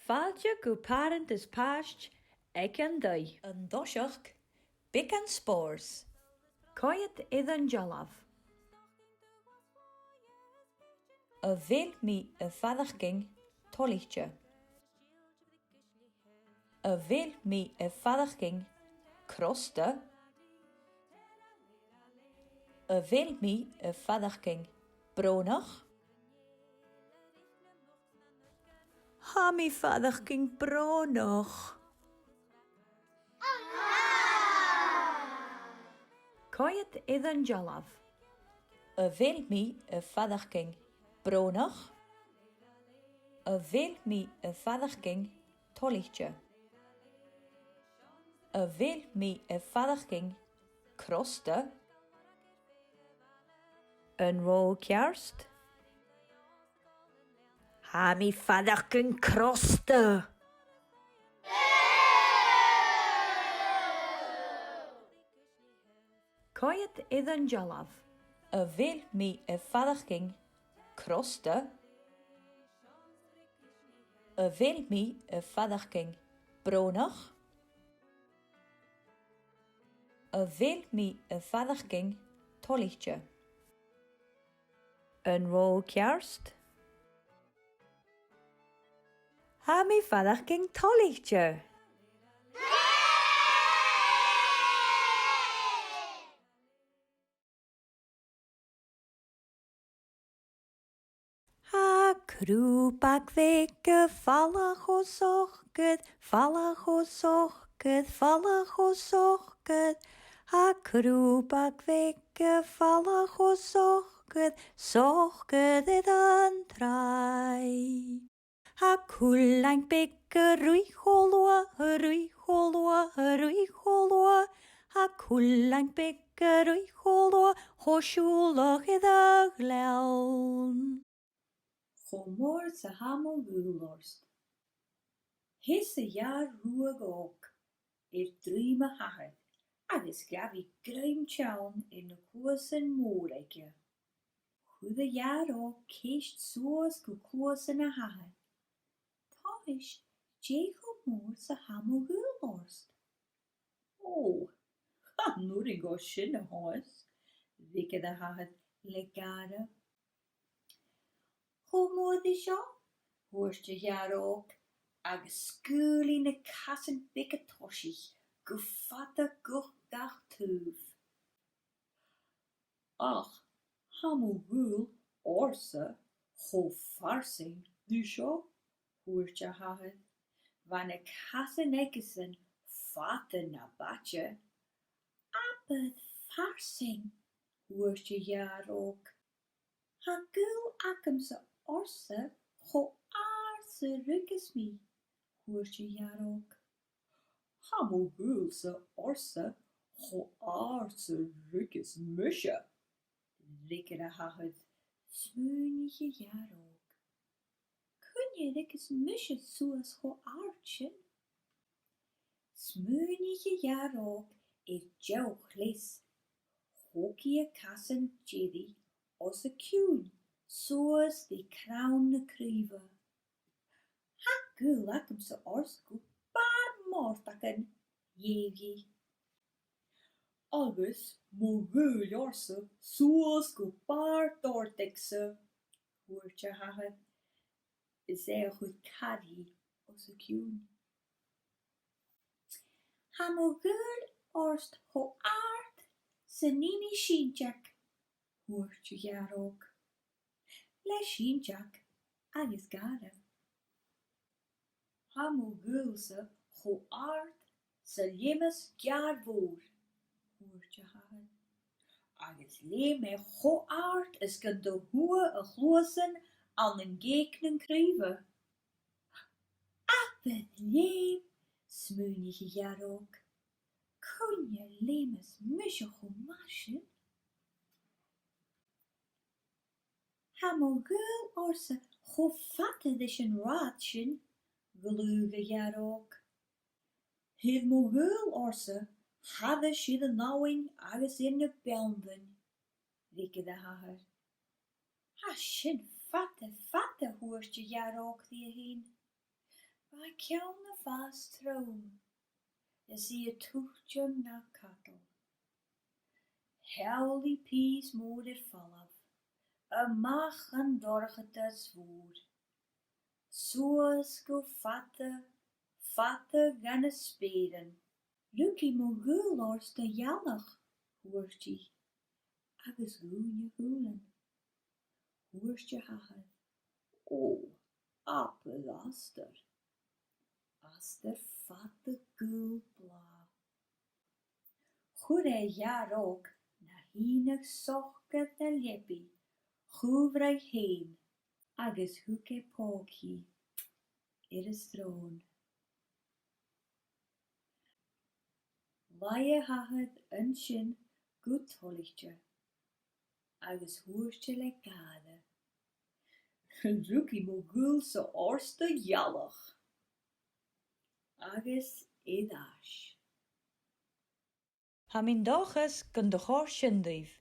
Fáilte go parent is páist ag an dói. An dóiseach, bic an spórs. Coiad iad an jolaf. A bhéil mí a fadachking tolíte. A bhéil mí a fadachking crosta. A bhéil mí a fadachking brónach. Ha mi fadachking brónach. Coiad iad an jolaf. A bhéil mí a fadachking brónach. A bhéil mí a fadachking tolíte. A bhéil mí a fadachking crosta. An ró cearst. Ha mi fadachking crosta. Coiad iad an jolaf. A bhéil mí a fadachking crosta. A bhéil mí a fadachking brónach. A bhéil mí a fadachking tolíte. An ró cearst. Ha mi fadachking tolíte. Ha krúpak veke fallach o sochged, fallach o sochged, fallach o sochged. Ha krúpak veke fallach o sochged, sochged ed an trai. Ha kullang beke ruicholwa, ruicholwa, ruicholwa. Ha kullang beke ruicholwa, hoshulach ed a glewn. Chomór sa hamol gúlorst. His a jaar ruag ook, dríma hagad, agus gafi gruim tjaun in de koesin moorlijke. Chud a jaar ook keist soas go koesin a hagad. Tá is Jacob mór sa hamol gúlorst. Oh, ha nurig go sin a hoes, vike a hagad le gare. Chomór di seo, hoorst a jaar ook, agus skúlí na casan bice toisich go fada goch gach túf. Ach, hamul gúl orsa cho farsing du seo, hoort a hagad, van na casan egesan fata na batje. Abad farsing, hoort a jaar ook. Ha gúl akam sa orsa cho aarse rukkes mi, hoort a jaar ook. Hamul gúl sa orsa cho aarse rukkes musje. Rikke a hagad, smúnige jaar ook. Kun je rukkes musje soas cho aartje? Smúnige jaar ook jou glis. Hokie kassen jiddy os a kún, soas die kraun na krieve. Ha gul akum sa orsku bar mortaken, jegi. Agus mo gul orsa soas go bar dortekse, hoortje hagad. Is a goed kadi os a kún. Ha mo gul orst ho aard se nimi shinjak, hoortje jaar ook. Le shinjak agus gare. Ha mo gul se ho aard se limes jaar voer, hoortje hagad. Agus le me ho aard is kan de hoe a glosen an den gekenen krieve. Abed leem, smúnige jaar ook. Kun je lemes musje go masje? Ha mo gul orse go fatte dis een raadschen, geluge jaar ook. Heet mo gul orse hadde she de nauwing agus in de belden, rikke de hager. Ha shin fatte hoorst je jaar ook die heen. By ceann na fas trón, is í a tuchtjum na cattle. Hewl I pís mór fallaf, mach an dorghet as voer. Soas go fatte gan speden. Lucky mo gul ors de jallig, hoort je, agus goeie hoelen. Hoort je hagen, appel aster. Aster fatte gul bla. Goede jaar ook, na hinig sochket de lippie, goevrig heen, agus hoeke pookie, is droon. Laie haget een sin goed tollichtje, agus hoertje le gade. Ruki mo gul se orste jallig, agus edash. Ha min dages gan de chór sindaibh.